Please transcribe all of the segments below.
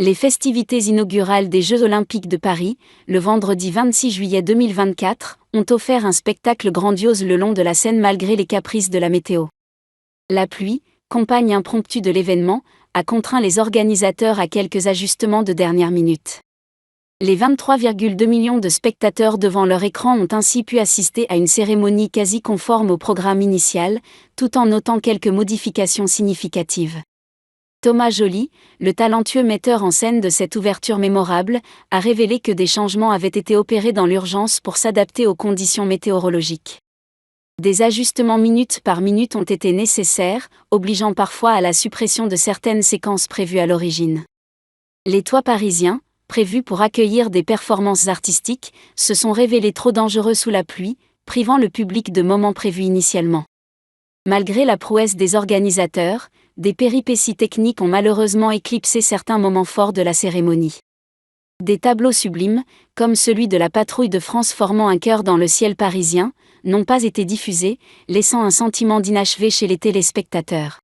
Les festivités inaugurales des Jeux Olympiques de Paris, le vendredi 26 juillet 2024, ont offert un spectacle grandiose le long de la Seine malgré les caprices de la météo. La pluie, compagne impromptue de l'événement, a contraint les organisateurs à quelques ajustements de dernière minute. Les 23,2 millions de spectateurs devant leur écran ont ainsi pu assister à une cérémonie quasi conforme au programme initial, tout en notant quelques modifications significatives. Thomas Joly, le talentueux metteur en scène de cette ouverture mémorable, a révélé que des changements avaient été opérés dans l'urgence pour s'adapter aux conditions météorologiques. Des ajustements minute par minute ont été nécessaires, obligeant parfois à la suppression de certaines séquences prévues à l'origine. Les toits parisiens, prévus pour accueillir des performances artistiques, se sont révélés trop dangereux sous la pluie, privant le public de moments prévus initialement. Malgré la prouesse des organisateurs, des péripéties techniques ont malheureusement éclipsé certains moments forts de la cérémonie. Des tableaux sublimes, comme celui de la patrouille de France formant un cœur dans le ciel parisien, n'ont pas été diffusés, laissant un sentiment d'inachevé chez les téléspectateurs.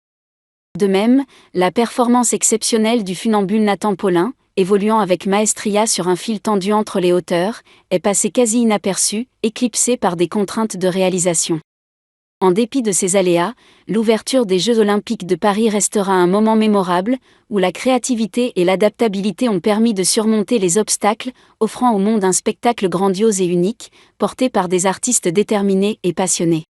De même, la performance exceptionnelle du funambule Nathan Paulin, évoluant avec maestria sur un fil tendu entre les hauteurs, est passée quasi inaperçue, éclipsée par des contraintes de réalisation. En dépit de ces aléas, l'ouverture des Jeux Olympiques de Paris restera un moment mémorable, où la créativité et l'adaptabilité ont permis de surmonter les obstacles, offrant au monde un spectacle grandiose et unique, porté par des artistes déterminés et passionnés.